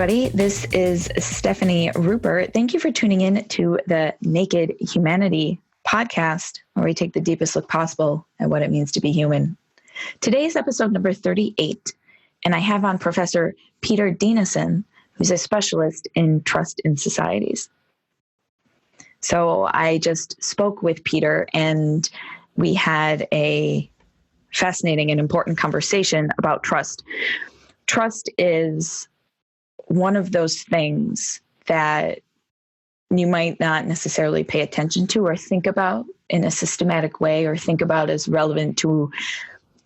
everybody. This is Stefani Rupert. Thank you for tuning in to the Naked Humanity podcast, where we take the deepest look possible at what it means to be human. Today is episode number 38, and I have on Professor Peter Dinesen, who's a specialist in trust in societies. So I just spoke with Peter, and we had a fascinating and important conversation about trust. Trust is one of those things that you might not necessarily pay attention to or think about in a systematic way, or think about as relevant to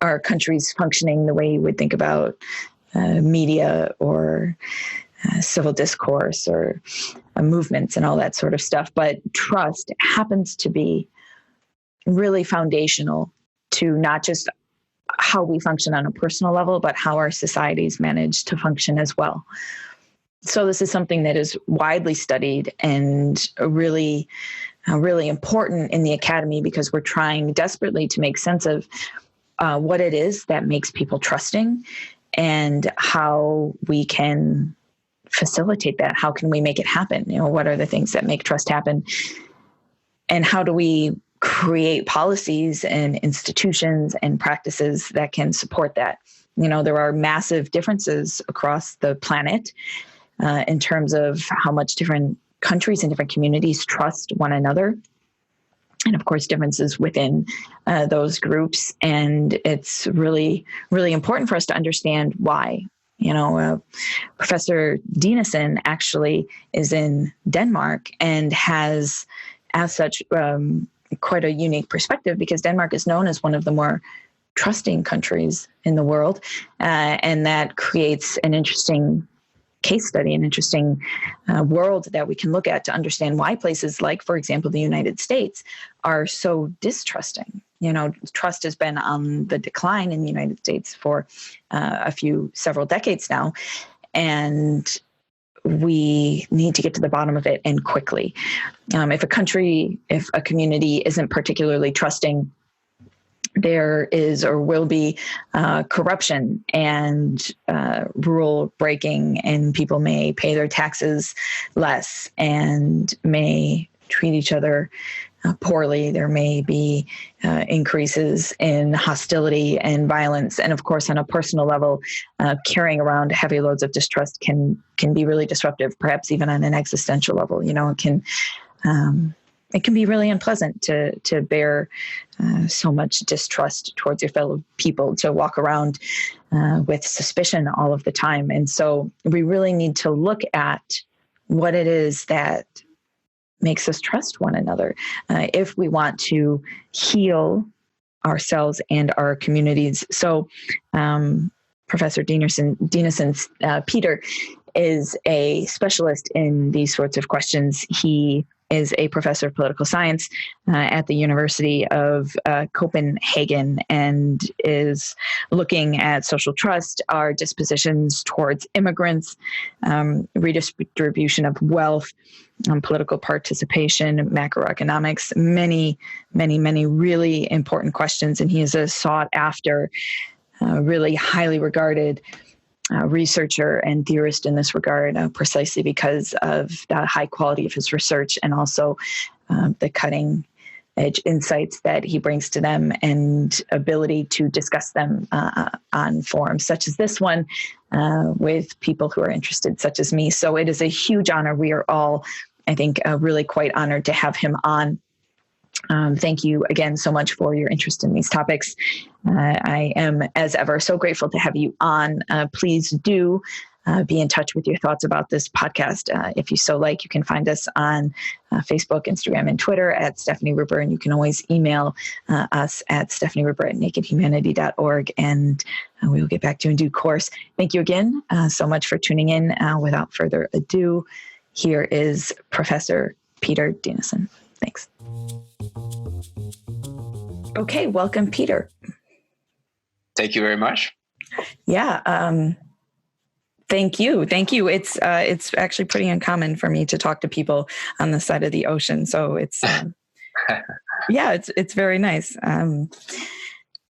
our country's functioning the way you would think about media or civil discourse or movements and all that sort of stuff. But trust happens to be really foundational to not just how we function on a personal level, but how our societies manage to function as well. So this is something that is widely studied and really important in the academy, because we're trying desperately to make sense of what it is that makes people trusting and how we can facilitate that. How can we make it happen? What are the things that make trust happen? And how do we create policies and institutions and practices that can support that? There are massive differences across the planet in terms of how much different countries and different communities trust one another. And of course, differences within those groups. And it's really, really important for us to understand why. Professor Dinesen actually is in Denmark and has, as such, quite a unique perspective, because Denmark is known as one of the more trusting countries in the world. And that creates an interesting case study, an interesting world that we can look at to understand why places like, for example, the United States are so distrusting. Trust has been on the decline in the United States for several decades now. And we need to get to the bottom of it, and quickly. If a community isn't particularly trusting, there is or will be corruption and rule breaking, and people may pay their taxes less and may treat each other poorly. There may be increases in hostility and violence. And of course, on a personal level, carrying around heavy loads of distrust can be really disruptive, perhaps even on an existential level. It can be really unpleasant to bear so much distrust towards your fellow people, to walk around with suspicion all of the time. And so we really need to look at what it is that makes us trust one another if we want to heal ourselves and our communities. So Professor Dinesen's Peter is a specialist in these sorts of questions. He is a professor of political science at the University of Copenhagen, and is looking at social trust, our dispositions towards immigrants, redistribution of wealth, political participation, macroeconomics, many, many, many really important questions. And he is a sought after, really highly regarded researcher and theorist in this regard, precisely because of the high quality of his research, and also the cutting edge insights that he brings to them, and ability to discuss them on forums such as this one with people who are interested, such as me. So it is a huge honor. We are all, I think, really quite honored to have him on. Thank you again so much for your interest in these topics. I am, as ever, so grateful to have you on. Please do be in touch with your thoughts about this podcast. If you so like, you can find us on Facebook, Instagram, and Twitter at Stefani Rupert, and you can always email us at stefanirupert@nakedhumanity.org, and we will get back to you in due course. Thank you again so much for tuning in. Without further ado, here is Professor Peter Dinesen. Thanks. Okay, welcome, Peter. Thank you very much. Yeah, thank you. It's actually pretty uncommon for me to talk to people on the side of the ocean, so it's yeah, it's very nice, and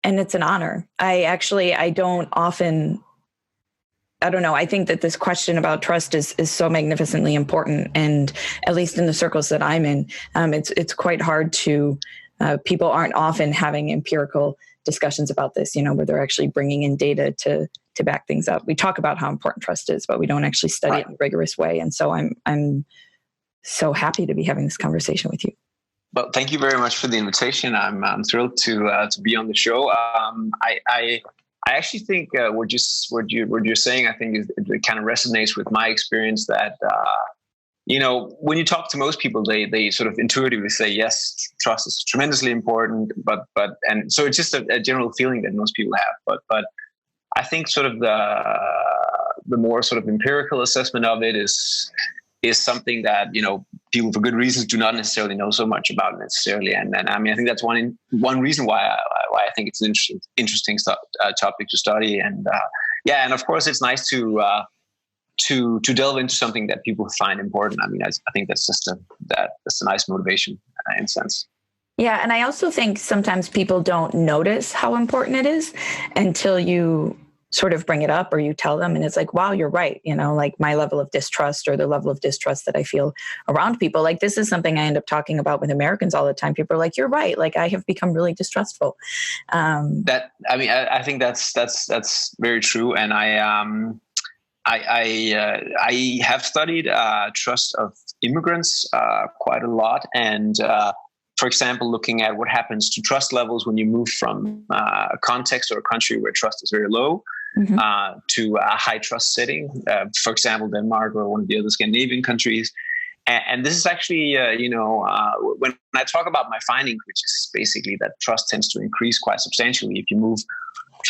it's an honor. I don't often I don't know. I think that this question about trust is so magnificently important, and at least in the circles that I'm in, it's quite hard to. People aren't often having empirical discussions about this, where they're actually bringing in data to back things up. We talk about how important trust is, but we don't actually study it in a rigorous way. And so I'm so happy to be having this conversation with you. Well, thank you very much for the invitation. I'm thrilled to be on the show. I actually think what you're saying, I think it kind of resonates with my experience that, when you talk to most people, they sort of intuitively say, yes, trust is tremendously important, and so it's just a general feeling that most people have. But I think sort of the more sort of empirical assessment of it is something that, people for good reasons do not necessarily know so much about necessarily. And I mean, I think that's one reason why I think it's an interesting topic to study. And and of course it's nice to delve into something that people find important. I mean, I think that's just that's a nice motivation in a sense. Yeah. And I also think sometimes people don't notice how important it is until you sort of bring it up or you tell them, and it's like, wow, you're right. Like my level of distrust or the level of distrust that I feel around people. Like this is something I end up talking about with Americans all the time. People are like, you're right. Like I have become really distrustful. I think that's very true. And I have studied trust of immigrants quite a lot. And for example, looking at what happens to trust levels when you move from a context or a country where trust is very low to a high trust setting, for example, Denmark or one of the other Scandinavian countries. And this is actually, when I talk about my findings, which is basically that trust tends to increase quite substantially if you move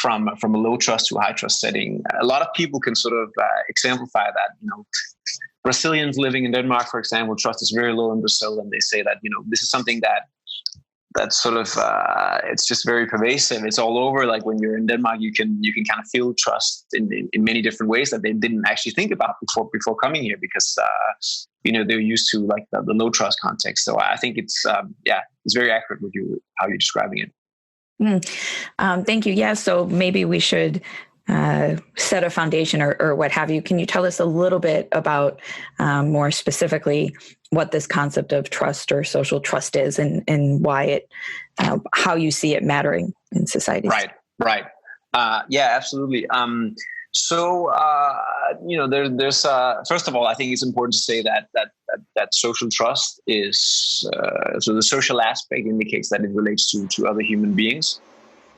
from a low trust to a high trust setting. A lot of people can sort of exemplify that, Brazilians living in Denmark, for example, trust is very low in Brazil. And they say that, this is something that's sort of, it's just very pervasive. It's all over. Like when you're in Denmark, you can kind of feel trust in many different ways that they didn't actually think about before coming here because, they're used to like the low trust context. So I think it's very accurate with how you're describing it. Thank you. Yeah. So maybe we should set a foundation or what have you. Can you tell us a little bit about more specifically what this concept of trust or social trust is and why how you see it mattering in society? Right. Yeah, absolutely. There's first of all, I think it's important to say that social trust is so the social aspect indicates that it relates to other human beings.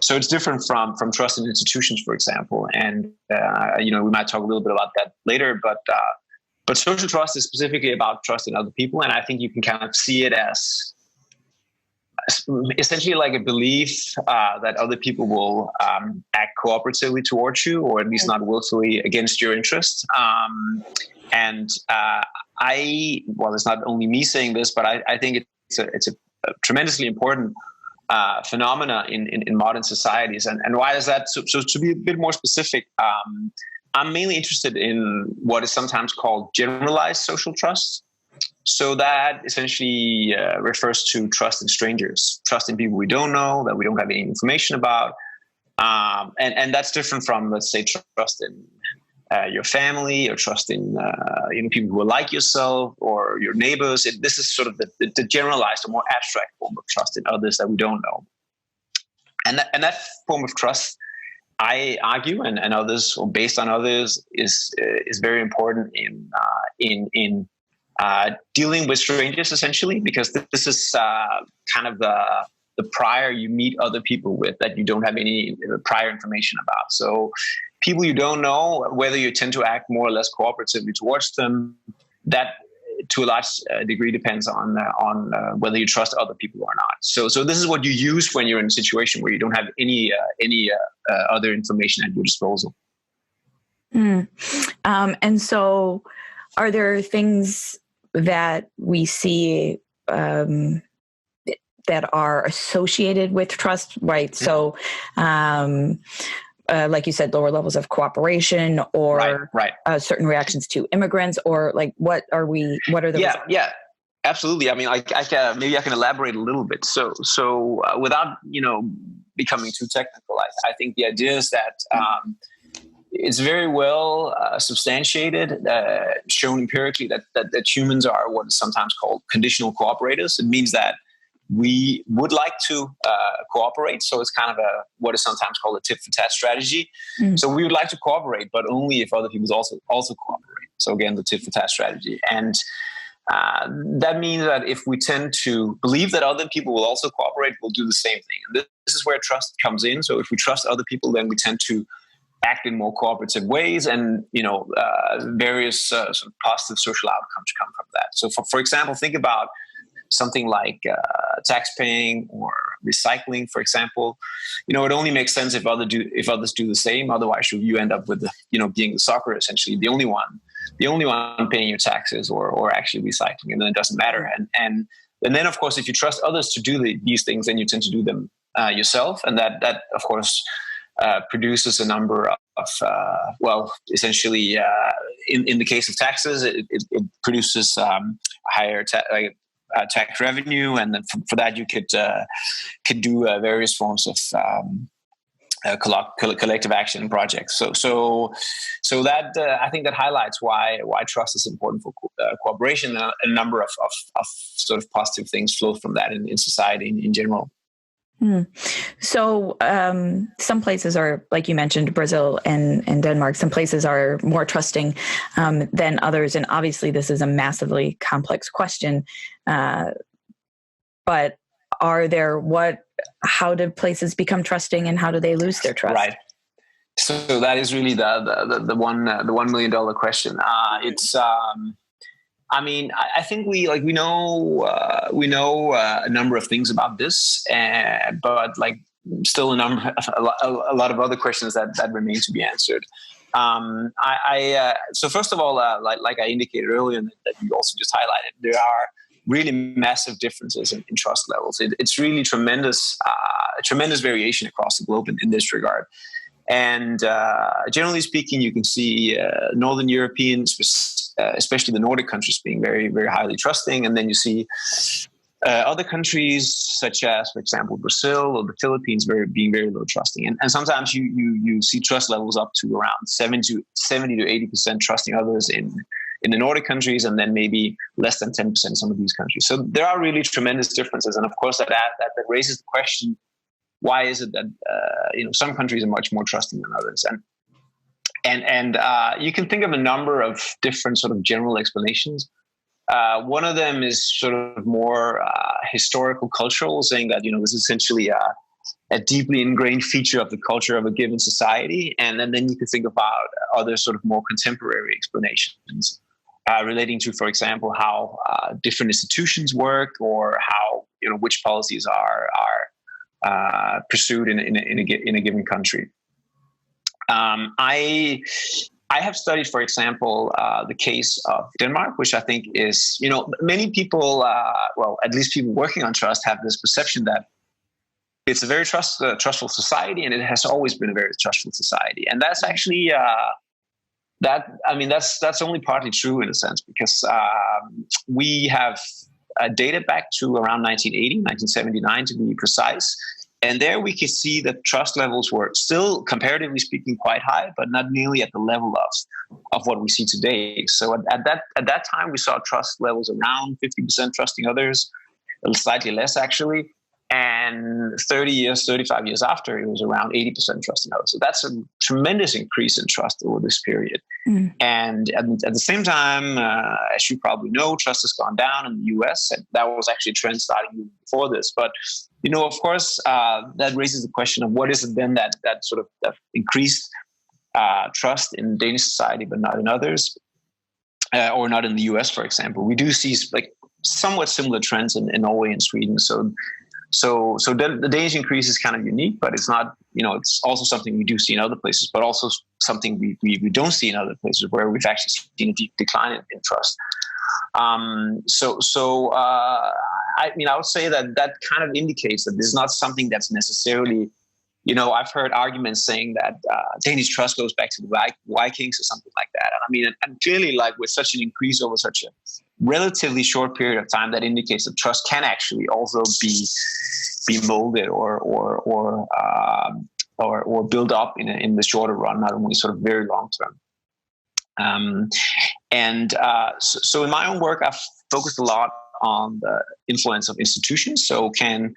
So it's different from trust in institutions, for example. And we might talk a little bit about that later. But social trust is specifically about trust in other people, and I think you can kind of see it as essentially like a belief that other people will act cooperatively towards you, or at least not willfully against your interests. It's not only me saying this, but I think it's a tremendously important phenomena in modern societies. And why is that? So to be a bit more specific, I'm mainly interested in what is sometimes called generalized social trust. So that essentially refers to trust in strangers, trust in people we don't know, that we don't have any information about. And that's different from, let's say, trust in your family or trust in people who are like yourself or your neighbors. This is sort of the generalized or more abstract form of trust in others that we don't know. And that form of trust, I argue, and others, or based on others, is very important in dealing with strangers, essentially, because this is kind of the prior you meet other people with that you don't have any prior information about. So people you don't know, whether you tend to act more or less cooperatively towards them, that to a large degree depends on whether you trust other people or not. So this is what you use when you're in a situation where you don't have any other information at your disposal. And so are there things that we see that are associated with trust, right? So like you said, lower levels of cooperation or certain reactions to immigrants, or like what are the results? Yeah, absolutely. I mean, maybe I can elaborate a little bit. So without becoming too technical, I think the idea is that it's very well substantiated, shown empirically that humans are what is sometimes called conditional cooperators. It means that we would like to cooperate. So it's kind of what is sometimes called a tit for tat strategy. So we would like to cooperate, but only if other people also cooperate. So again, the tit for tat strategy. And that means that if we tend to believe that other people will also cooperate, we'll do the same thing. And this is where trust comes in. So if we trust other people, then we tend to act in more cooperative ways, and various sort of positive social outcomes come from that. So for example, think about something like tax paying or recycling, for example. It only makes sense if others do the same. Otherwise, you end up with being the sucker, essentially the only one paying your taxes or actually recycling, and then it doesn't matter. And then, of course, if you trust others to do these things, then you tend to do them yourself, and that of course produces a number of essentially in the case of taxes, it produces higher tax revenue, and then for that you could do various forms of collective action projects. So that I think that highlights why trust is important for cooperation. A number of sort of positive things flow from that in society in general. So some places are, like you mentioned, Brazil and Denmark, some places are more trusting than others. And obviously this is a massively complex question. But how do places become trusting, and how do they lose their trust? Right. So that is really the $1 million question. It's I think we know a number of things about this, but still a lot of other questions that remain to be answered. So first of all, like I indicated earlier, that you also just highlighted, there are really massive differences in trust levels. It's really tremendous variation across the globe in this regard. And generally speaking, you can see Northern Europeans, especially the Nordic countries, being very, very highly trusting. And then you see other countries, such as, for example, Brazil or the Philippines, being very low trusting. And sometimes you see trust levels up to around 70 to 80% trusting others in the Nordic countries, and then maybe less than 10% in some of these countries. So there are really tremendous differences. And of course, that raises the question, why is it that some countries are much more trusting than others? And you can think of a number of different sort of general explanations. One of them is sort of more historical, cultural, saying that this is essentially a deeply ingrained feature of the culture of a given society. And then you can think about other sort of more contemporary explanations relating to, for example, how different institutions work, or how which policies are pursued in a given country. I have studied, for example, the case of Denmark, which I think is, many people, at least people working on trust, have this perception that it's a very trustful society, and it has always been a very trustful society. And that's actually that's only partly true in a sense, because we have data back to around 1979 to be precise. And there we can see that trust levels were still, comparatively speaking, quite high, but not nearly at the level of what we see today. So at that time, we saw trust levels around 50% trusting others, slightly less actually. And 35 years after, it was around 80% trusting others. So that's a tremendous increase in trust over this period. And at the same time, as you probably know, trust has gone down in the US. And that was actually a trend starting before this. But of course, that raises the question of what is it then that sort of that increased trust in Danish society, but not in others, or not in the US, for example. We do see somewhat similar trends in Norway and Sweden. So the Danish increase is kind of unique, but it's not, it's also something we do see in other places, but also something we don't see in other places where we've actually seen a deep decline in trust. I would say that kind of indicates that this is not something that's necessarily, I've heard arguments saying that Danish trust goes back to the Vikings or something like that. And clearly, with such an increase over such a relatively short period of time, that indicates that trust can actually also be molded or or build up in the shorter run, not only sort of very long term. So in my own work, I've focused a lot on the influence of institutions. So can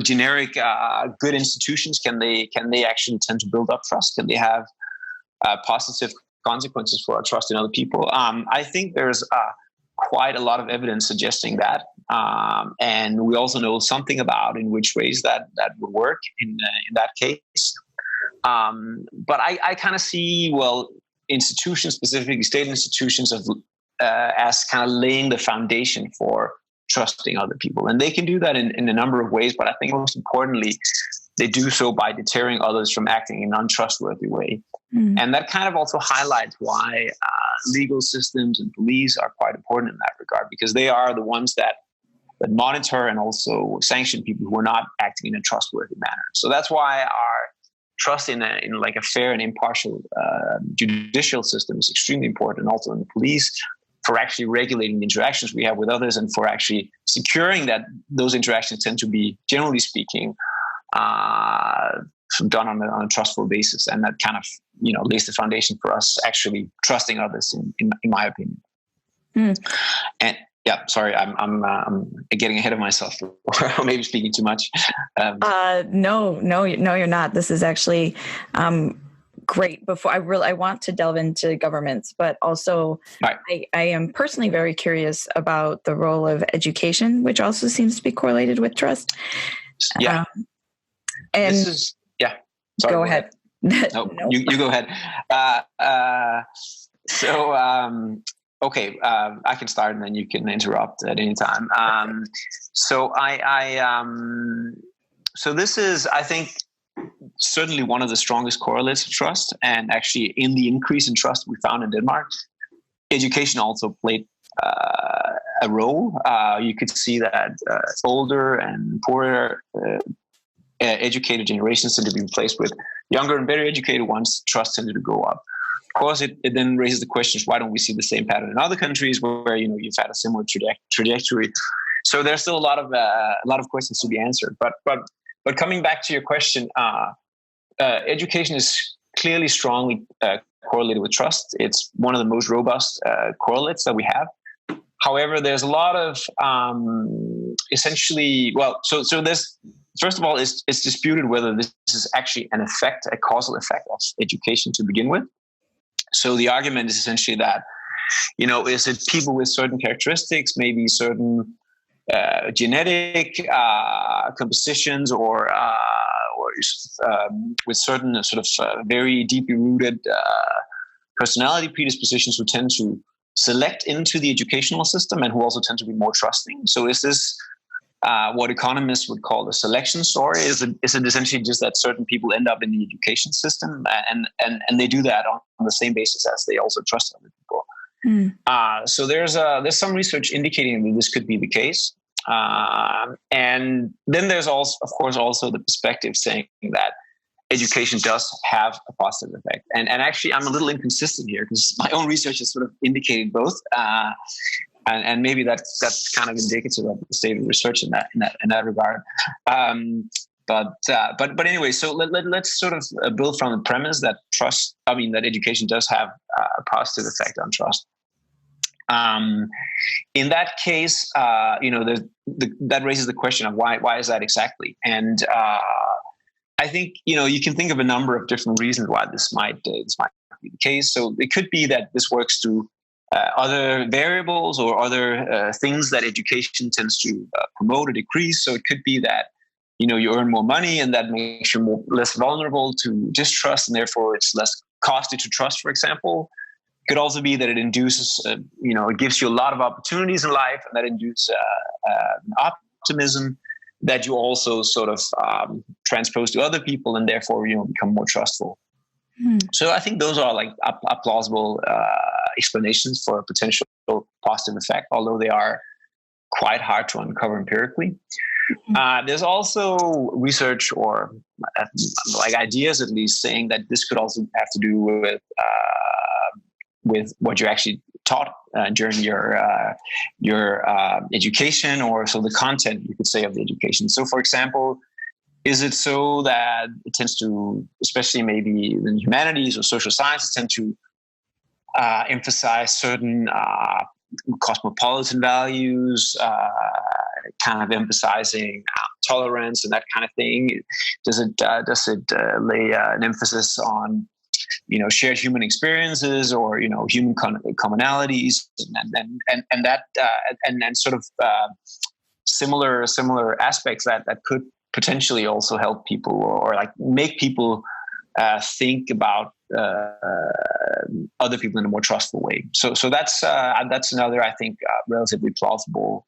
generic good institutions, can they actually tend to build up trust? Can they have positive consequences for our trust in other people? I think there's quite a lot of evidence suggesting that, and we also know something about in which ways that would work in that case. But I kind of see, institutions, specifically state institutions, as kind of laying the foundation for trusting other people. And they can do that in a number of ways, but I think most importantly, they do so by deterring others from acting in an untrustworthy way. Mm. And that kind of also highlights why legal systems and police are quite important in that regard, because they are the ones that monitor and also sanction people who are not acting in a trustworthy manner. So that's why our trust in a fair and impartial judicial system is extremely important, also in the police, for actually regulating the interactions we have with others and for actually securing that those interactions tend to be, generally speaking, done on a trustful basis. And that kind of, lays the foundation for us actually trusting others, in my opinion. Mm. And yeah, sorry, I'm getting ahead of myself, or maybe speaking too much. No, you're not. This is actually great. Before I want to delve into governments, but also right. I am personally very curious about the role of education, which also seems to be correlated with trust. Yeah. And this is, yeah. Sorry, go ahead. No, you go ahead. Okay, I can start and then you can interrupt at any time. So this is, I think, certainly one of the strongest correlates of trust. And actually, in the increase in trust we found in Denmark, education also played a role. You could see that older and poorer educated generations tend to be replaced with younger and better educated ones. Trust tended to go up. Of course, it then raises the questions: why don't we see the same pattern in other countries where you've had a similar trajectory? So there's still a lot of questions to be answered. But coming back to your question, education is clearly strongly correlated with trust. It's one of the most robust correlates that we have. However, there's a lot of so there's, first of all, it's disputed whether this is actually a causal effect of education to begin with. So the argument is essentially that, is it people with certain characteristics, maybe certain genetic compositions, or with certain sort of very deeply rooted personality predispositions who tend to select into the educational system and who also tend to be more trusting? So is this what economists would call a selection story? Is it essentially just that certain people end up in the education system and they do that on the same basis as they also trust other people? Mm. So there's some research indicating that this could be the case. And then there's also, of course, also the perspective saying that education does have a positive effect. And actually, I'm a little inconsistent here because my own research has sort of indicated both. And maybe that's kind of indicative of the state of research in that regard. But anyway, so let's sort of build from the premise that that education does have a positive effect on trust. In that case, that raises the question of why is that exactly? And I think you can think of a number of different reasons why this might be the case. So it could be that this works through other variables or other things that education tends to promote or decrease. So it could be that you earn more money and that makes you less vulnerable to distrust, and therefore it's less costly to trust, for example. It could also be that it induces, it gives you a lot of opportunities in life, and that induces optimism that you also sort of transpose to other people, and therefore become more trustful. So I think those are like a plausible explanations for a potential positive effect, although they are quite hard to uncover empirically. There's also research or ideas, at least, saying that this could also have to do with what you actually taught during your education, or so the content, you could say, of the education. So, for example, Is it so that it tends to, especially maybe in humanities or social sciences, tend to emphasize certain cosmopolitan values, kind of emphasizing tolerance and that kind of thing? Does it lay an emphasis on shared human experiences or human commonalities and that and sort of similar aspects that could potentially also help people or like make people think about other people in a more trustful way. So that's another, I think, relatively plausible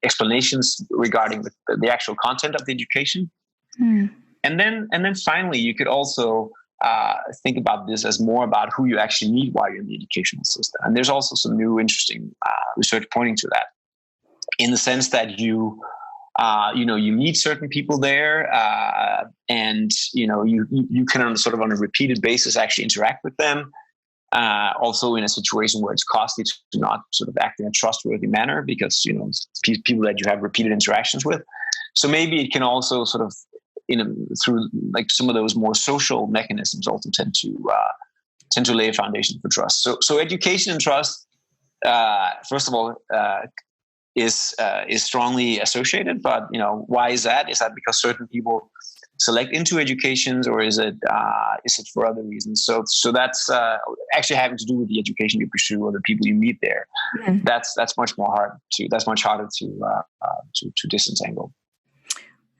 explanations regarding the actual content of the education. And then finally, you could also think about this as more about who you actually meet while you're in the educational system. And there's also some new interesting research pointing to that, in the sense that you meet certain people there, and you can on a repeated basis actually interact with them. Also in a situation where it's costly to not sort of act in a trustworthy manner because people that you have repeated interactions with. So maybe it can also sort of through like some of those more social mechanisms also tend to lay a foundation for trust. So education and trust, first of all, is strongly associated. But why is that? Is that because certain people select into educations, or is it for other reasons? So that's actually having to do with the education you pursue or the people you meet there. Mm-hmm. That's much harder to disentangle.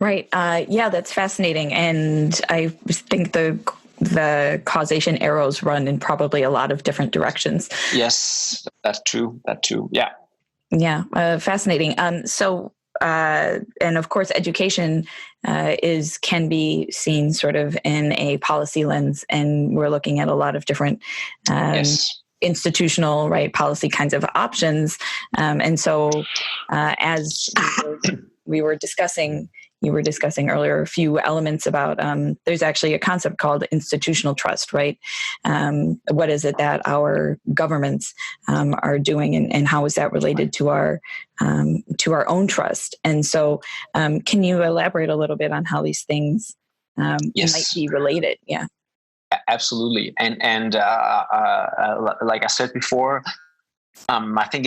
Right. Yeah, that's fascinating. And I think the causation arrows run in probably a lot of different directions. Yes, that's true. That too. Yeah. Yeah. Fascinating. So, and of course, education can be seen sort of in a policy lens, and we're looking at a lot of different institutional, right, policy kinds of options. And so, as we were discussing, you were discussing earlier a few elements about, there's actually a concept called institutional trust, right? What is it that our governments are doing, and how is that related to our own trust? And so can you elaborate a little bit on how these things might be related? Yeah. Absolutely. And like I said before, I think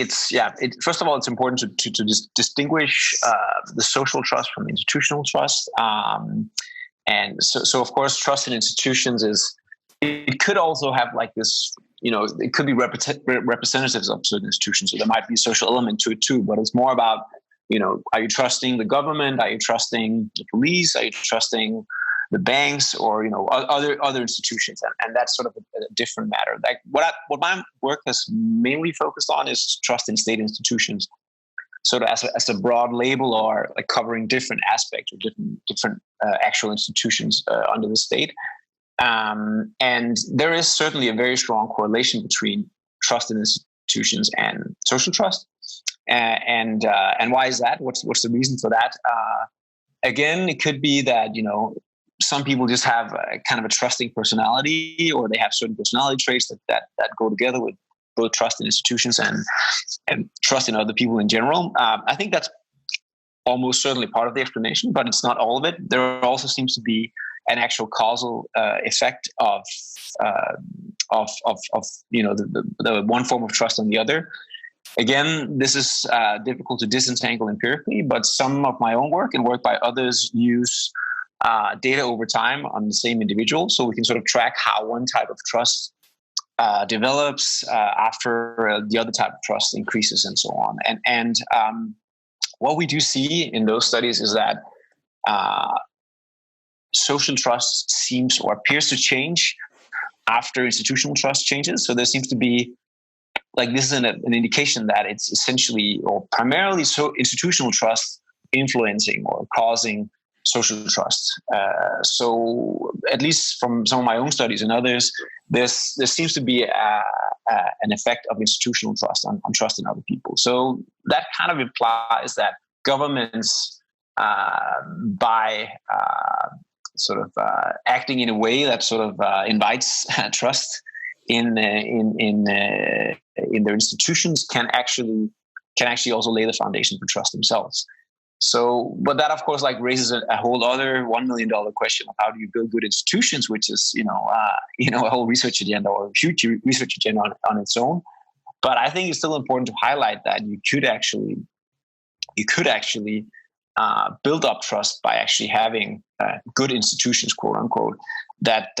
first of all, it's important to distinguish the social trust from institutional trust. And so of course, trust in institutions it could also have like this, it could be representatives of certain institutions. So there might be a social element to it too, but it's more about, are you trusting the government? Are you trusting the police? Are you trusting the banks, or other institutions, and that's sort of a different matter. Like what my work has mainly focused on is trust in state institutions, sort of as a broad label, or like covering different aspects or different actual institutions under the state. And there is certainly a very strong correlation between trust in institutions and social trust. And why is that? What's the reason for that? Again, it could be that some people just have a kind of a trusting personality, or they have certain personality traits that go together with both trust in institutions and trust in other people in general. I think that's almost certainly part of the explanation, but it's not all of it. There also seems to be an actual causal effect of the one form of trust on the other. Again, this is difficult to disentangle empirically, but some of my own work and work by others use data over time on the same individual, so we can sort of track how one type of trust develops after the other type of trust increases, and so on. And what we do see in those studies is that social trust seems or appears to change after institutional trust changes. So there seems to be, like, this is an indication that it's essentially or primarily institutional trust influencing or causing social trust. So at least from some of my own studies and others, there seems to be an effect of institutional trust on trust in other people. So that kind of implies that governments, by acting in a way that sort of invites trust in their institutions, can actually also lay the foundation for trust themselves. So, but that of course like raises a whole other $1 million question of how do you build good institutions, which is a whole research agenda or a huge research agenda on its own. But I think it's still important to highlight that you could actually build up trust by actually having good institutions, quote unquote, that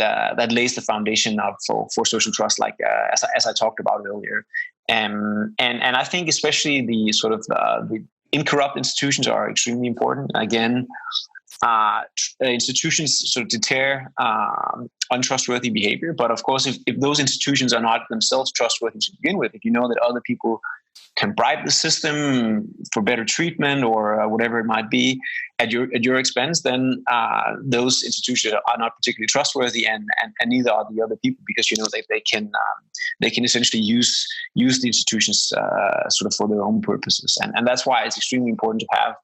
lays the foundation for social trust, like as I talked about earlier. And I think especially the sort of the incorrupt institutions are extremely important. Again, institutions sort of deter untrustworthy behavior. But of course, if those institutions are not themselves trustworthy to begin with, if you know that other people can bribe the system for better treatment or whatever it might be at your expense, then those institutions are not particularly trustworthy, and neither are the other people, because they can essentially use the institutions sort of for their own purposes, and that's why it's extremely important to have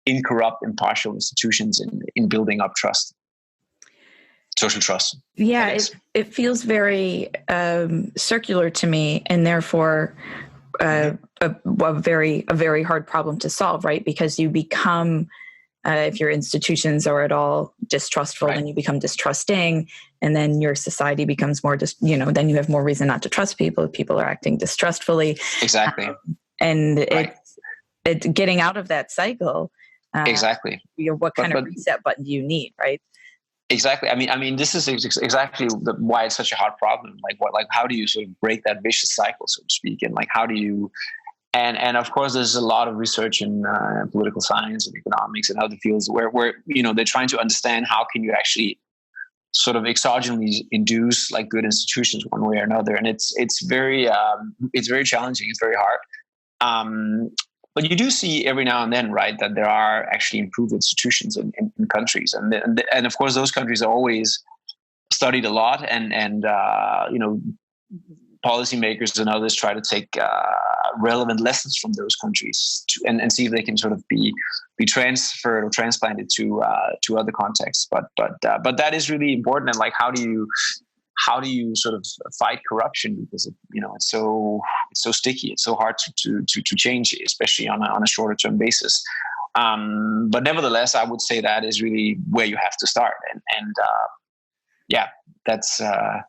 incorrupt, impartial institutions in building up trust, social trust. Yeah, it feels very circular to me, and therefore a very hard problem to solve, right? Because you become, if your institutions are at all distrustful, then you become distrusting, and then your society becomes more then you have more reason not to trust people if people are acting distrustfully. Exactly. And it's getting out of that cycle. Exactly. What kind of reset button do you need, right? Exactly. I mean, this is exactly why it's such a hard problem. How do you sort of break that vicious cycle, so to speak? And how do you, and of course, there's a lot of research in political science and economics and other fields where they're trying to understand how can you actually sort of exogenally induce like good institutions one way or another. And it's very challenging. It's very hard. But you do see every now and then, right, that there are actually improved institutions in countries, and of course those countries are always studied a lot, and policymakers and others try to take relevant lessons from those countries and see if they can sort of be transferred or transplanted to other contexts. But that is really important, and how do you sort of fight corruption, because it's so sticky, it's so hard to change, especially on a shorter term basis. But nevertheless, I would say that is really where you have to start, and that's I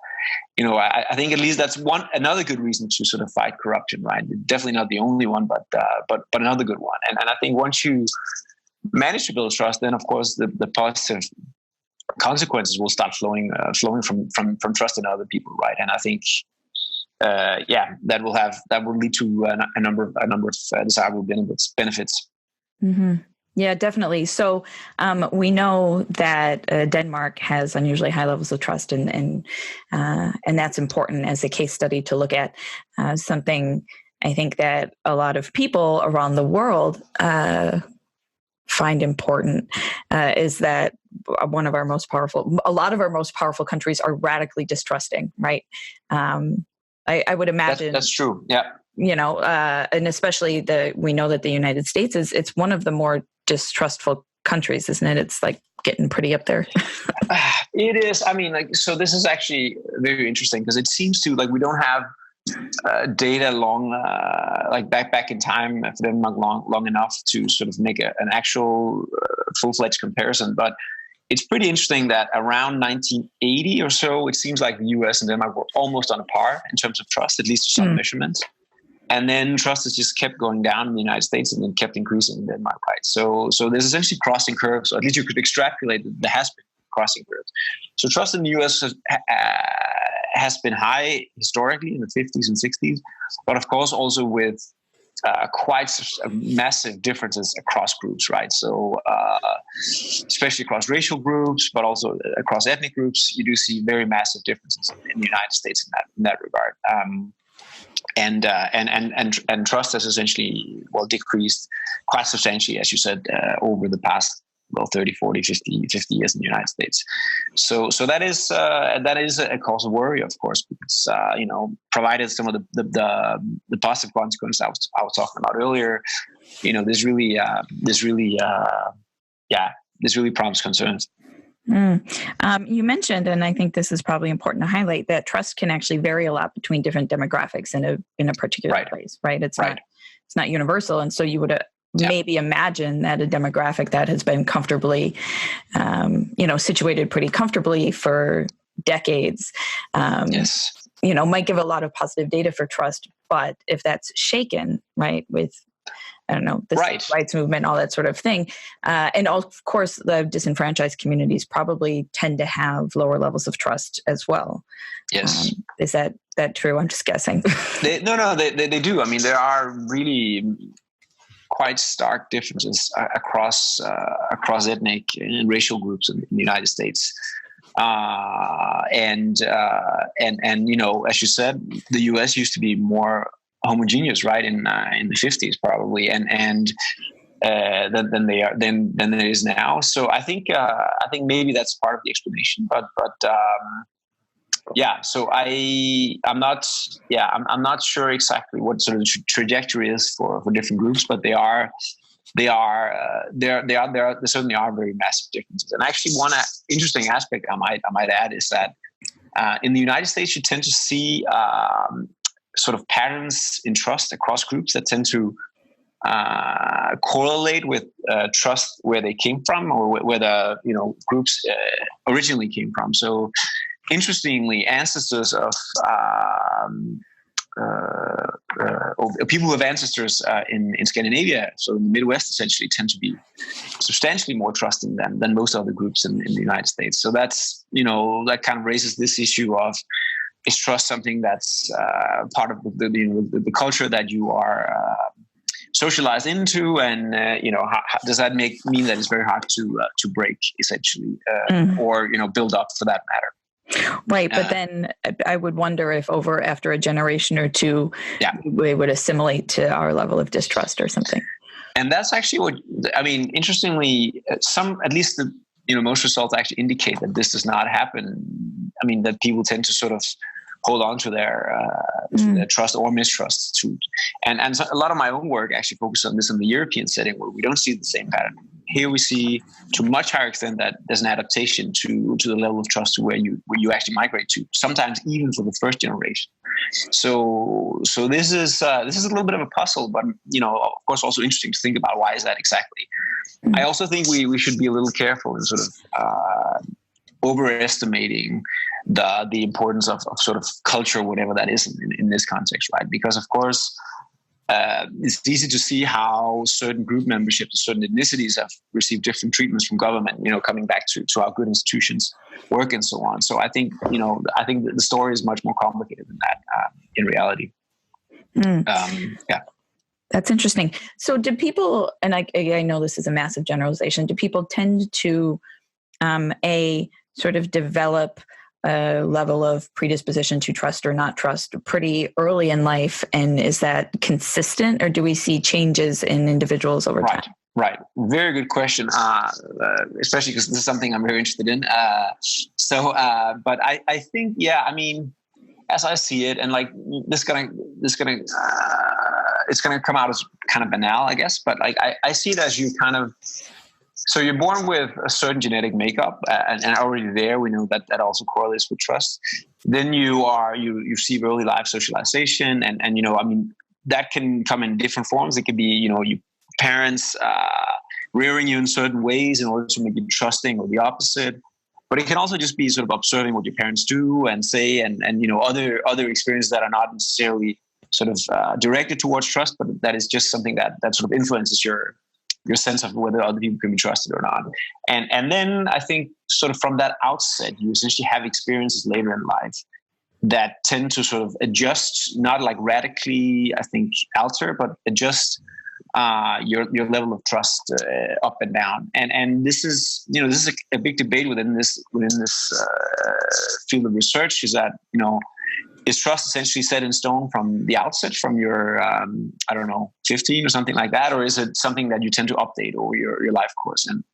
think at least that's another good reason to sort of fight corruption, right? Definitely not the only one, but another good one. And I think once you manage to build trust, then of course the positive consequences will start flowing from trust in other people, right? And I think that will lead to a number of desirable benefits. Mm-hmm. Yeah, definitely. So we know that Denmark has unusually high levels of trust, and that's important as a case study to look at. Something I think that a lot of people around the world find important is that a lot of our most powerful countries are radically distrusting, right? I would imagine that's true. Yeah. And especially we know that the United States it's one of the more distrustful countries, isn't it? It's like getting pretty up there. It is. I mean, so this is actually very interesting, because it seems to we don't have data long, back in time for Denmark long enough to sort of make an actual full-fledged comparison. But it's pretty interesting that around 1980 or so, it seems like the US and Denmark were almost on a par in terms of trust, at least to some measurements. And then trust has just kept going down in the United States and then kept increasing in Denmark, right? So there's essentially crossing curves, or at least you could extrapolate that there has been crossing curves. So trust in the US has been high historically in the 50s and 60s, but of course also with quite massive differences across groups, right? So especially across racial groups, but also across ethnic groups, you do see very massive differences in the United States in that regard. And trust has essentially decreased quite substantially, as you said, over the past 30, 40, 50 years in the United States. So that is a cause of worry, of course, because provided some of the positive consequences I was talking about earlier, this really prompts concerns. You mentioned, and I think this is probably important to highlight, that trust can actually vary a lot between different demographics in a particular place, right? It's not universal, and so you would maybe imagine that a demographic that has been comfortably, situated pretty comfortably for decades, might give a lot of positive data for trust. But if that's shaken, right, with, I don't know, the civil rights movement, all that sort of thing. And of course, the disenfranchised communities probably tend to have lower levels of trust as well. Yes. Is that true? I'm just guessing. They do. I mean, there are really quite stark differences across ethnic and racial groups in the United States. And as you said, the U.S. used to be more homogeneous, right, in the 50s probably, and than it is now. So I think maybe that's part of the explanation. But So I'm not sure exactly what sort of trajectory is for different groups, but there certainly are very massive differences. And actually, one interesting aspect I might add is that in the United States, you tend to see sort of patterns in trust across groups that tend to correlate with trust where they came from, or where the groups originally came from. So, interestingly, ancestors of people who have ancestors in Scandinavia, so in the Midwest, essentially tend to be substantially more trusting than most other groups in the United States. So that's that kind of raises this issue of, is trust something that's part of the culture that you are socialized into, and how does that mean that it's very hard to break, essentially, or build up for that matter? Right, but then I would wonder if after a generation or two, we would assimilate to our level of distrust or something. And that's actually interestingly, at least most results actually indicate that this does not happen. I mean, that people tend to sort of hold on to their trust or mistrust too. And so a lot of my own work actually focuses on this in the European setting, where we don't see the same pattern. Here we see, to a much higher extent, that there's an adaptation to the level of trust where you actually migrate to, sometimes even for the first generation. So this is a little bit of a puzzle, but of course also interesting to think about, why is that exactly? I also think we should be a little careful in sort of overestimating the importance of sort of culture, whatever that is in this context, right? Because of course, it's easy to see how certain group memberships, certain ethnicities have received different treatments from government, coming back to how good institutions work and so on. So I think that the story is much more complicated than that in reality. That's interesting. So do people, and I know this is a massive generalization, do people tend to sort of develop a level of predisposition to trust or not trust pretty early in life? And is that consistent, or do we see changes in individuals over time? Right. Very good question. Especially because this is something I'm very interested in. But I think, as I see it, and like it's gonna come out as kind of banal, I guess. But like I see it as you kind of. So you're born with a certain genetic makeup, and already there we know that also correlates with trust. Then you receive early life socialization, and that can come in different forms. It could be your parents rearing you in certain ways in order to make you trusting, or the opposite. But it can also just be sort of observing what your parents do and say, and other experiences that are not necessarily sort of directed towards trust, but that is just something that sort of influences your sense of whether other people can be trusted or not. And then I think sort of from that outset, you essentially have experiences later in life that tend to sort of adjust, not like radically, I think, alter, but adjust your level of trust up and down. And this is a big debate within this field of research, is that, is trust essentially set in stone from the outset, from your, 15 or something like that? Or is it something that you tend to update over your life course? And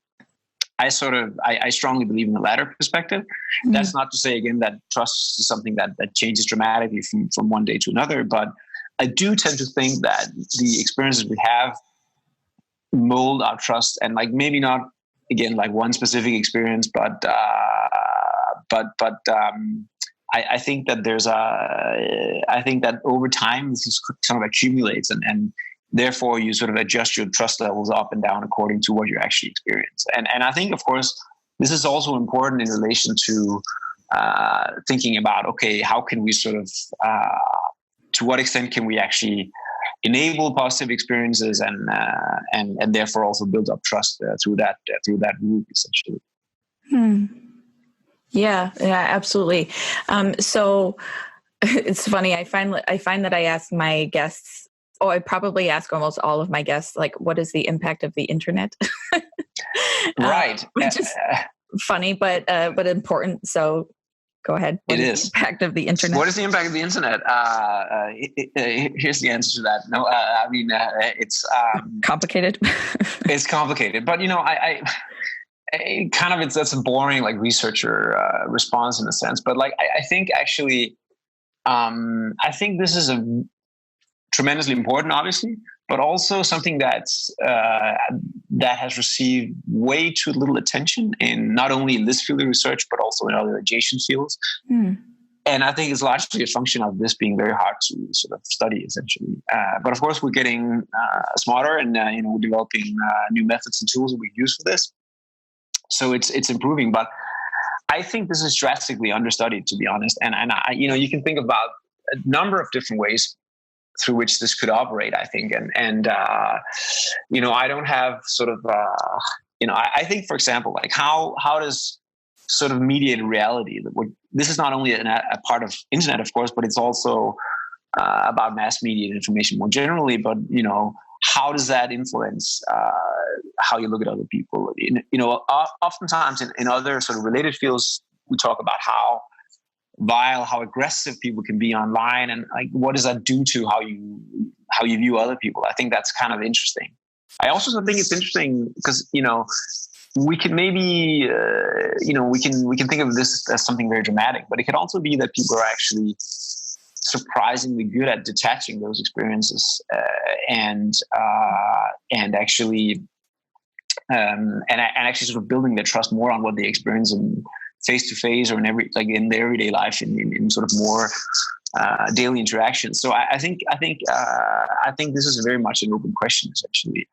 I strongly believe in the latter perspective. Mm-hmm. That's not to say, again, that trust is something that changes dramatically from one day to another. But I do tend to think that the experiences we have mold our trust, and like maybe not, again, like one specific experience, but I think that I think that over time this kind of accumulates, and therefore you sort of adjust your trust levels up and down according to what you actually experience. And I think, of course, this is also important in relation to thinking about, okay, how can we sort of, to what extent can we actually enable positive experiences and therefore also build up trust through that route, essentially. Yeah, absolutely. So it's funny. I find that I ask my guests, I probably ask almost all of my guests, like, what is the impact of the internet? Right. Which is funny, but important. So go ahead. What is the impact of the internet? What is the impact of the internet? Here's the answer to that. No, I mean, it's complicated. It's complicated, but I kind of, that's a boring like researcher response in a sense. But like, I think actually, I think this is a tremendously important, obviously, but also something that's that has received way too little attention in not only in this field of research, but also in other adjacent fields. And I think it's largely a function of this being very hard to sort of study, essentially. But of course, we're getting smarter, and we're developing new methods and tools that we use for this. So it's improving, but I think this is drastically understudied, to be honest. And I, you can think about a number of different ways through which this could operate, I think. And I don't have sort of, I think, for example, like how does sort of mediated reality, this is not only a part of internet, of course, but it's also about mass media and information more generally. But, how does that influence how you look at other people? Oftentimes in other sort of related fields, we talk about how vile, how aggressive people can be online, and like what does that do to how you view other people. I think that's kind of interesting. I also think it's interesting because we can maybe we can think of this as something very dramatic, but it could also be that people are actually surprisingly good at detaching those experiences and actually sort of building their trust more on what they experience in face to face or in their everyday life in sort of more daily interactions. So I think this is very much an open question, essentially.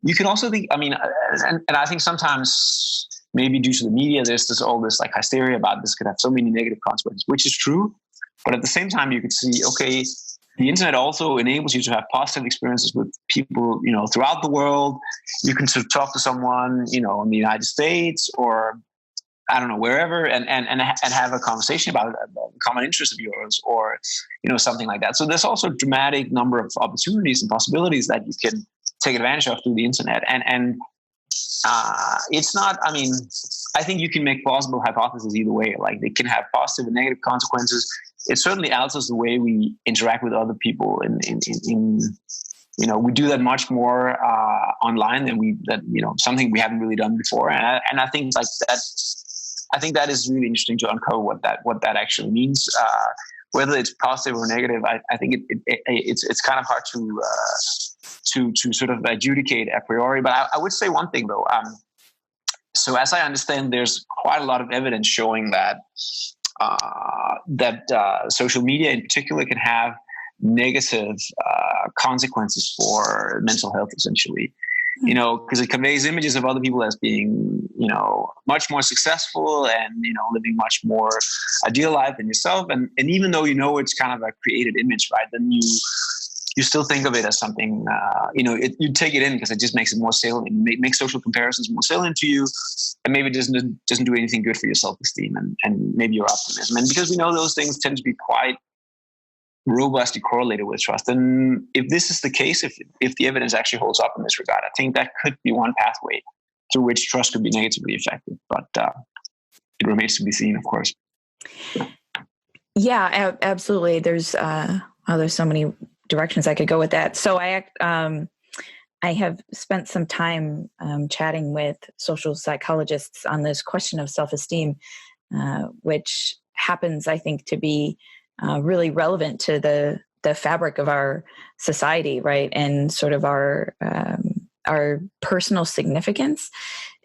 You can also think, and I think sometimes maybe due to the media, there's all this like hysteria about this could have so many negative consequences, which is true. But at the same time, you could see, okay, the internet also enables you to have positive experiences with people, throughout the world. You can sort of talk to someone, in the United States or I don't know, wherever, and have a conversation about a common interest of yours or, something like that. So there's also a dramatic number of opportunities and possibilities that you can take advantage of through the internet. And it's not, I think you can make plausible hypotheses either way. Like they can have positive and negative consequences. It certainly alters the way we interact with other people. We do that much more online than something we haven't really done before. And I think like that. I think that is really interesting to uncover what that actually means. Whether it's positive or negative, I think it's kind of hard to sort of adjudicate a priori. But I would say one thing though. So as I understand, there's quite a lot of evidence showing that social media in particular can have negative consequences for mental health, essentially. Because it conveys images of other people as being, much more successful and, living much more ideal life than yourself. And even though, it's kind of a created image, right, then you still think of it as something, you take it in because it just makes it more salient, makes social comparisons more salient to you, and maybe it doesn't do anything good for your self-esteem and maybe your optimism. And because we know those things tend to be quite robustly correlated with trust. And if this is the case, if the evidence actually holds up in this regard, I think that could be one pathway through which trust could be negatively affected. But it remains to be seen, of course. Yeah, absolutely. There's so many directions I could go with that. So I have spent some time chatting with social psychologists on this question of self-esteem, which happens, I think, to be really relevant to the fabric of our society, right? And sort of our personal significance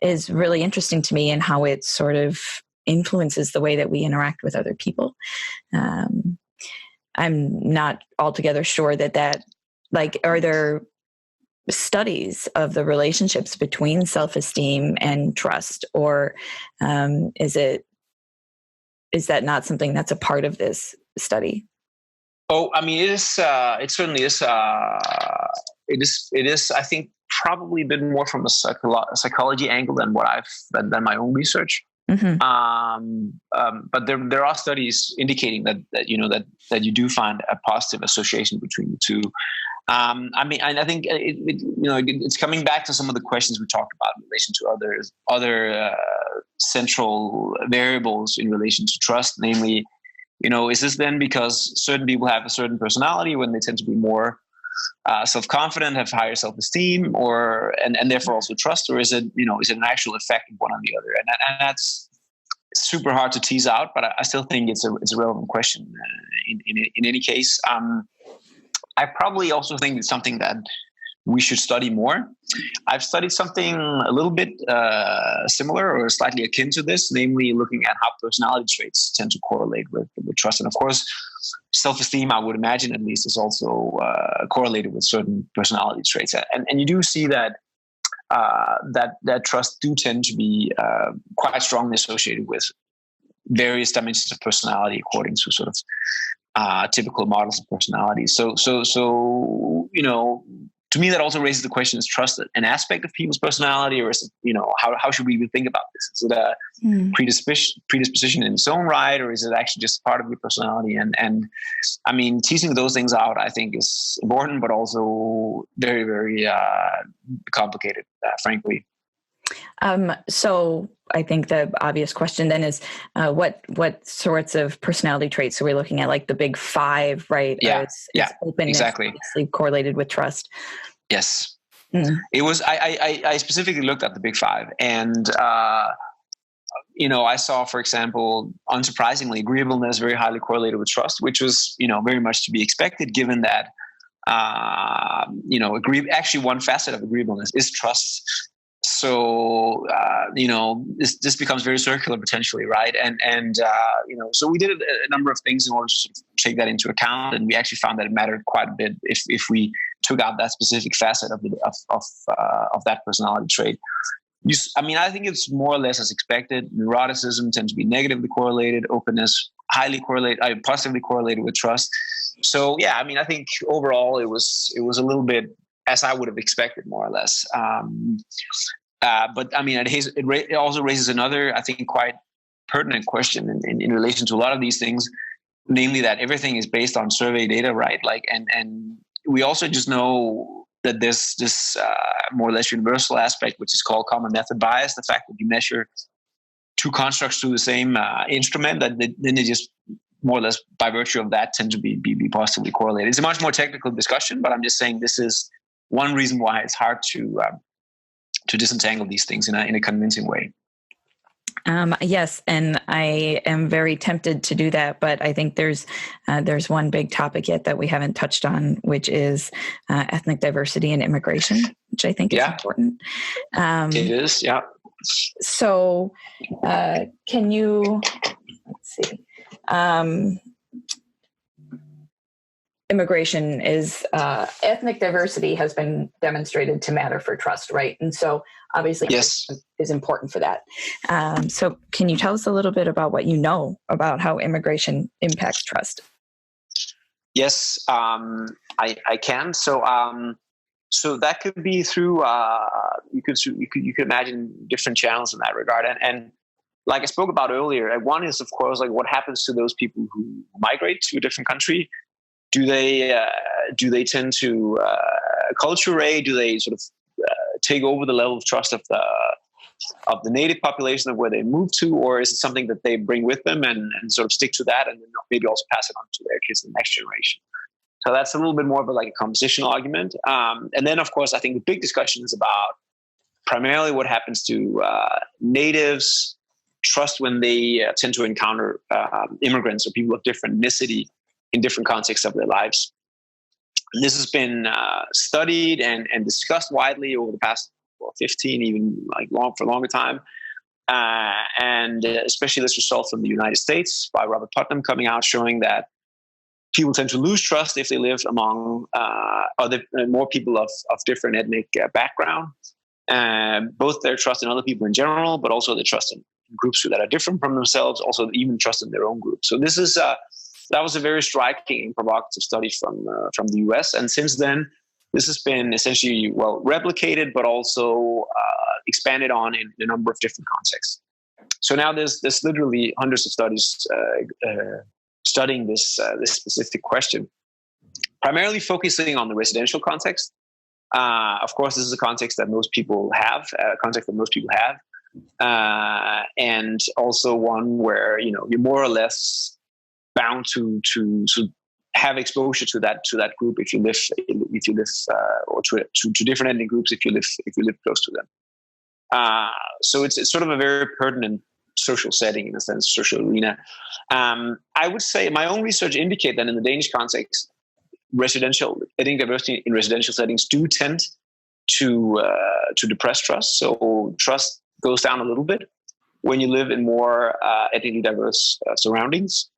is really interesting to me, and how it sort of influences the way that we interact with other people. I'm not altogether sure that like, are there studies of the relationships between self-esteem and trust, or is that not something that's a part of this study? Oh, I mean, it is. It certainly is. It is. I think probably a bit more from a psychology angle than than my own research. Mm-hmm. But there are studies indicating that you do find a positive association between the two. I mean, and I think it's coming back to some of the questions we talked about in relation to other central variables in relation to trust, namely, is this then because certain people have a certain personality when they tend to be more self-confident, have higher self-esteem, and therefore also trust, or is it an actual effect of one on the other? And that's super hard to tease out, but I still think it's a relevant question in any case. I probably also think it's something that we should study more. I've studied something a little bit similar or slightly akin to this, namely looking at how personality traits tend to correlate with trust. And of course, self-esteem, I would imagine at least, is also correlated with certain personality traits. And you do see that that trust do tend to be quite strongly associated with various dimensions of personality according to sort of typical models of personality. So to me, that also raises the question: is trust an aspect of people's personality, or is it, how should we even think about this? Is it a predisposition in its own right, or is it actually just part of your personality? And I mean, teasing those things out, I think, is important, but also very, very complicated, frankly. So I think the obvious question then is, what sorts of personality traits are we looking at? Like the big five, right? Yeah, is openness exactly. obviously correlated with trust? Yes. It was. I specifically looked at the big five, and I saw, for example, unsurprisingly, agreeableness very highly correlated with trust, which was very much to be expected, given that actually one facet of agreeableness is trust. So this becomes very circular potentially, right? And so we did a number of things in order to sort of take that into account, and we actually found that it mattered quite a bit if we took out that specific facet of that personality trait. I think it's more or less as expected. Neuroticism tends to be negatively correlated. Openness positively correlated with trust. So yeah, I think overall it was a little bit as I would have expected, more or less. But it also raises another, I think, quite pertinent question in relation to a lot of these things, namely that everything is based on survey data, right? Like, and we also just know that there's this more or less universal aspect, which is called common method bias. The fact that you measure two constructs through the same instrument, then they just more or less by virtue of that tend to be positively correlated. It's a much more technical discussion, but I'm just saying this is one reason why it's hard to disentangle these things in a convincing way. Yes, and I am very tempted to do that, but I think there's one big topic yet that we haven't touched on, which is ethnic diversity and immigration, which I think is important. It is, yeah. So, can you, let's see, immigration is, ethnic diversity has been demonstrated to matter for trust, right? And so obviously yes, is important for that. So can you tell us a little bit about what you know about how immigration impacts trust? Yes, I can. So that could be through, you could imagine different channels in that regard. And like I spoke about earlier, one is, of course, like what happens to those people who migrate to a different country. Do they tend to acculturate? Do they sort of take over the level of trust of the native population of where they move to, or is it something that they bring with them and sort of stick to that, and then maybe also pass it on to their kids in the next generation? So that's a little bit more of a compositional argument. And then, of course, I think the big discussion is about primarily what happens to natives' trust when they tend to encounter immigrants or people of different ethnicity in different contexts of their lives. And this has been studied and discussed widely over the past 15, even for a longer time. And especially this result from the United States by Robert Putnam coming out showing that people tend to lose trust if they live among more people of different ethnic background. Both their trust in other people in general, but also their trust in groups that are different from themselves, also even trust in their own group. So this is that was a very striking and provocative study from the US. And since then, this has been essentially, replicated, but also expanded on in a number of different contexts. So now there's literally hundreds of studies studying this specific question, primarily focusing on the residential context. Of course, this is a context that most people have, and also one where you're more or less bound to have exposure to that group if you live or to different ethnic groups if you live close to them. So it's sort of a very pertinent social setting, in a sense, social arena. I would say my own research indicate that in the Danish context, ethnic diversity in residential settings do tend to depress trust. So trust goes down a little bit when you live in more ethnically diverse surroundings,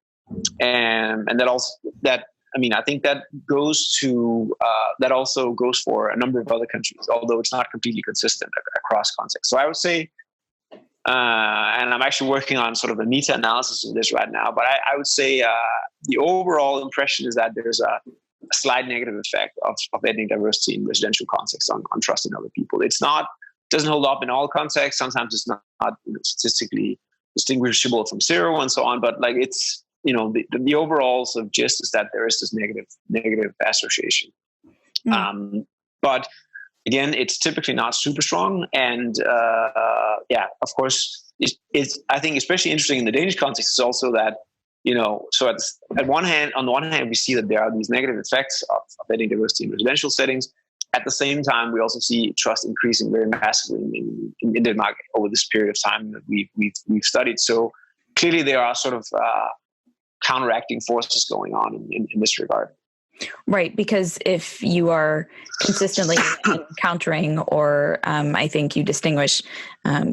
and I think that goes to that also goes for a number of other countries, although it's not completely consistent across contexts. So I would say, and I'm actually working on sort of a meta-analysis of this right now, but I would say the overall impression is that there's a slight negative effect of ethnic diversity in residential contexts on trust in other people. Doesn't hold up in all contexts. Sometimes it's not statistically distinguishable from zero and so on, but it's the overall sort of gist is that there is this negative association. But again, it's typically not super strong. And of course, it's I think especially interesting in the Danish context is also that, so on the one hand, we see that there are these negative effects of ethnic diversity in residential settings. At the same time, we also see trust increasing very massively in Denmark over this period of time that we've studied. So clearly there are sort of counteracting forces going on in this regard. Right, because if you are consistently encountering, or I think you distinguish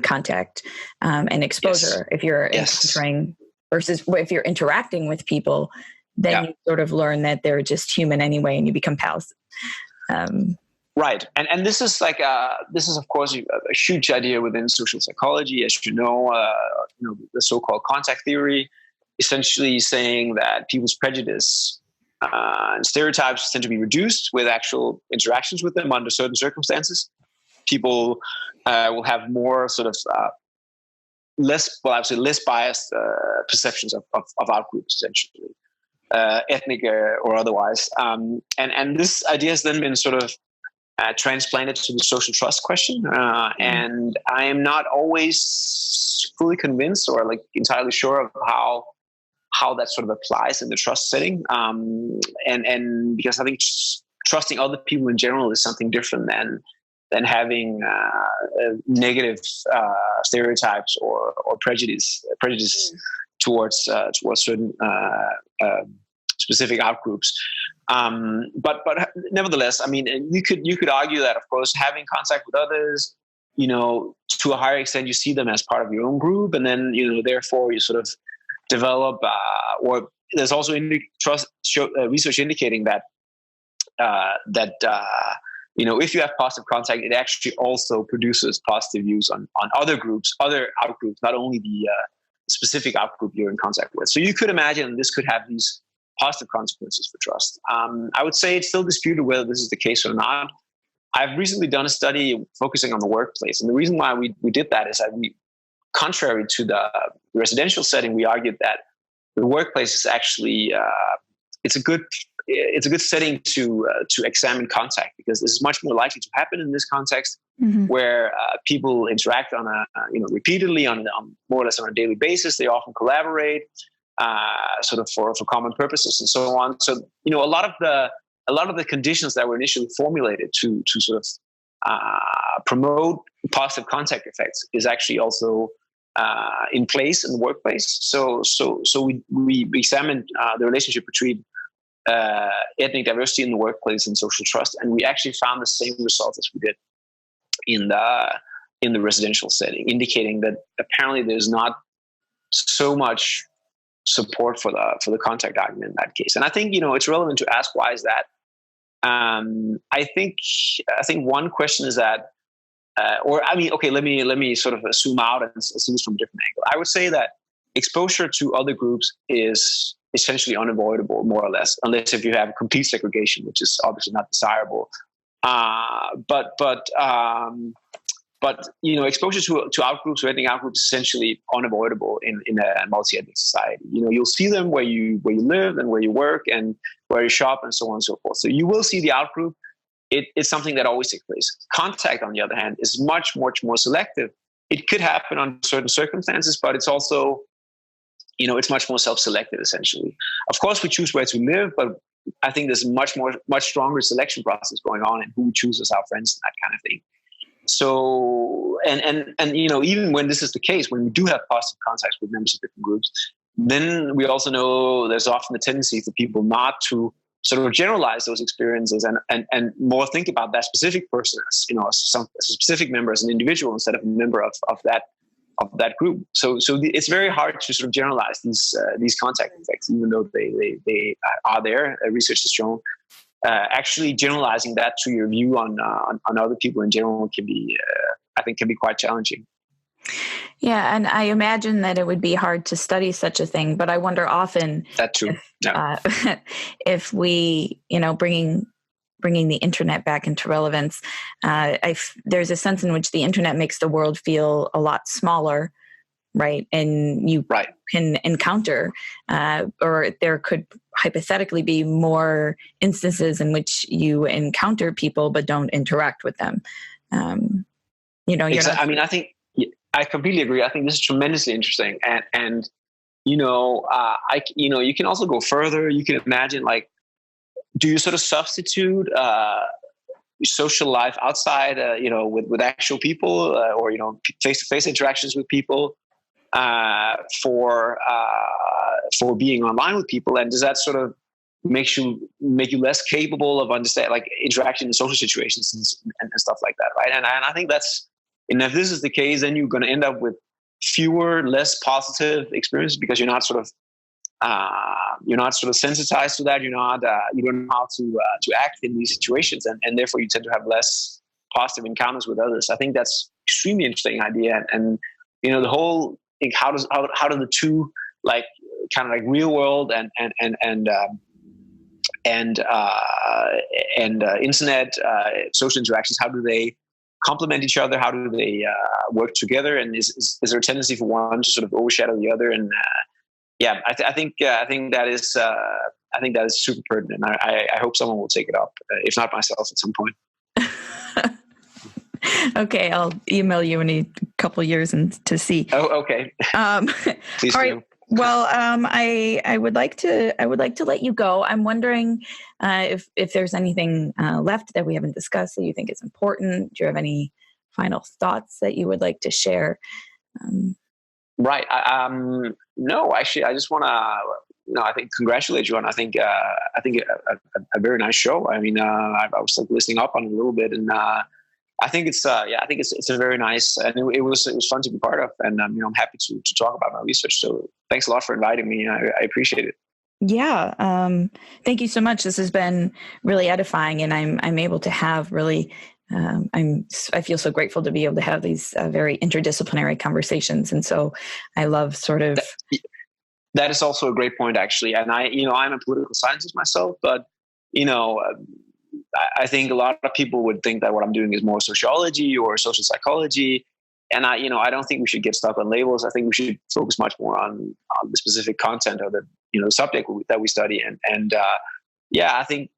contact and exposure. Yes. If you're encountering versus if you're interacting with people, then you sort of learn that they're just human anyway, and you become pals. Right, and this is this is of course a huge idea within social psychology, as you know, the so-called contact theory, essentially saying that people's prejudice and stereotypes tend to be reduced with actual interactions with them under certain circumstances. People will have more sort of less biased perceptions of outgroups, essentially, ethnic or otherwise. And this idea has then been sort of transplanted to the social trust question. And I am not always fully convinced or entirely sure of how that sort of applies in the trust setting. And because I think trusting other people in general is something different than having negative stereotypes or prejudice towards certain specific outgroups. But nevertheless, I mean, you could argue that, of course, having contact with others, to a higher extent, you see them as part of your own group, and then therefore you sort of develop. Or there's also research indicating that if you have positive contact, it actually also produces positive views on other groups, other outgroups, not only the specific outgroup you're in contact with. So you could imagine this could have these positive consequences for trust. I would say it's still disputed whether this is the case or not. I've recently done a study focusing on the workplace. And the reason why we did that is that contrary to the residential setting, we argued that the workplace is actually, it's a good setting to examine contact, because this is much more likely to happen in this context, where people interact on repeatedly on more or less on a daily basis. They often collaborate, sort of for common purposes and so on. So a lot of the conditions that were initially formulated to sort of promote positive contact effects is actually also in place in the workplace. So we examined the relationship between ethnic diversity in the workplace and social trust, and we actually found the same results as we did in the residential setting, indicating that apparently there's not so much support for the contact argument in that case. And I think, it's relevant to ask, why is that? I think one question is that, let me sort of zoom out and see this from a different angle. I would say that exposure to other groups is essentially unavoidable, more or less, unless if you have complete segregation, which is obviously not desirable. But exposure to outgroups or ethnic outgroups is essentially unavoidable in a multi-ethnic society. You'll see them where you live and where you work and where you shop and so on and so forth. So you will see the outgroup. It's something that always takes place. Contact, on the other hand, is much, much more selective. It could happen under certain circumstances, but it's also, it's much more self-selected, essentially. Of course, we choose where to live, but I think there's much stronger selection process going on in who we choose as our friends and that kind of thing. So, and even when this is the case, when we do have positive contacts with members of different groups, then we also know there's often a tendency for people not to sort of generalize those experiences and more think about that specific person as, as a specific member, as an individual, instead of a member of that group. So it's very hard to sort of generalize these contact effects, even though they are there. Research has shown. Actually generalizing that to your view on other people in general can be quite challenging. Yeah, and I imagine that it would be hard to study such a thing, but I wonder often that too. If we, bringing the internet back into relevance, there's a sense in which the internet makes the world feel a lot smaller, right? And you can encounter, or there could hypothetically be more instances in which you encounter people but don't interact with them. I think I completely agree. I think this is tremendously interesting, and you can also go further. You can imagine, like, do you sort of substitute social life outside, with actual people, or face-to-face interactions with people, for being online with people, and does that sort of make you less capable of understand, like, interaction in social situations and stuff like that, right? And I think and if this is the case, then you're going to end up with fewer, less positive experiences because you're not sort of sensitized to that. You don't know how to act in these situations, and therefore you tend to have less positive encounters with others. I think that's extremely interesting idea, and the whole thing, how do the two, like, kind of like real world and internet social interactions, how do they complement each other? How do they work together? And is there a tendency for one to sort of overshadow the other? And I think that is super pertinent. I hope someone will take it up, if not myself, at some point. Okay, I'll email you in a couple of years to see. Oh, okay. Please do. Right. Well, I would like to let you go. I'm wondering if there's anything left that we haven't discussed that you think is important. Do you have any final thoughts that you would like to share? Right. No, actually, I just want to, I think, congratulate you on, I think a very nice show. I mean, I was like listening up on it a little bit, and I think it's a very nice, and it was fun to be part of, and I'm happy to talk about my research. So thanks a lot for inviting me. I appreciate it. Yeah. Thank you so much. This has been really edifying, and I'm able to have really, I feel so grateful to be able to have these very interdisciplinary conversations. And so I love sort of. That is also a great point, actually. And I'm a political scientist myself, but, I think a lot of people would think that what I'm doing is more sociology or social psychology. And I don't think we should get stuck on labels. I think we should focus much more on the specific content of the subject that we study. And I think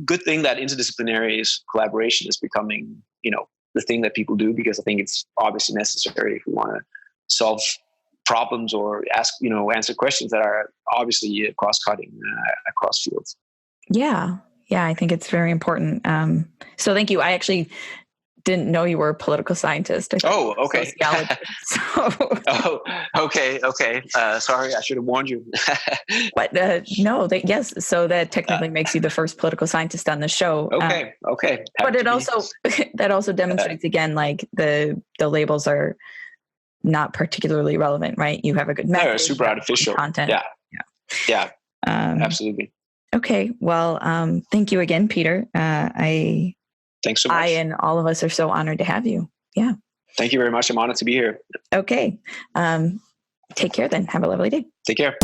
good thing that interdisciplinary collaboration is becoming, the thing that people do, because I think it's obviously necessary if we want to solve problems or answer questions that are obviously cross-cutting across fields. Yeah. Yeah, I think it's very important. So thank you. I actually didn't know you were a political scientist. Oh, okay. So. Okay. Sorry, I should have warned you. But yes. So that technically makes you the first political scientist on the show. Okay. But that also demonstrates again, like the labels are not particularly relevant, right? You have a good message. They're super artificial content. Yeah. Yeah, absolutely. Okay. Well, thank you again, Peter. Thanks so much. I and all of us are so honored to have you. Yeah. Thank you very much. I'm honored to be here. Okay. Take care then. Have a lovely day. Take care.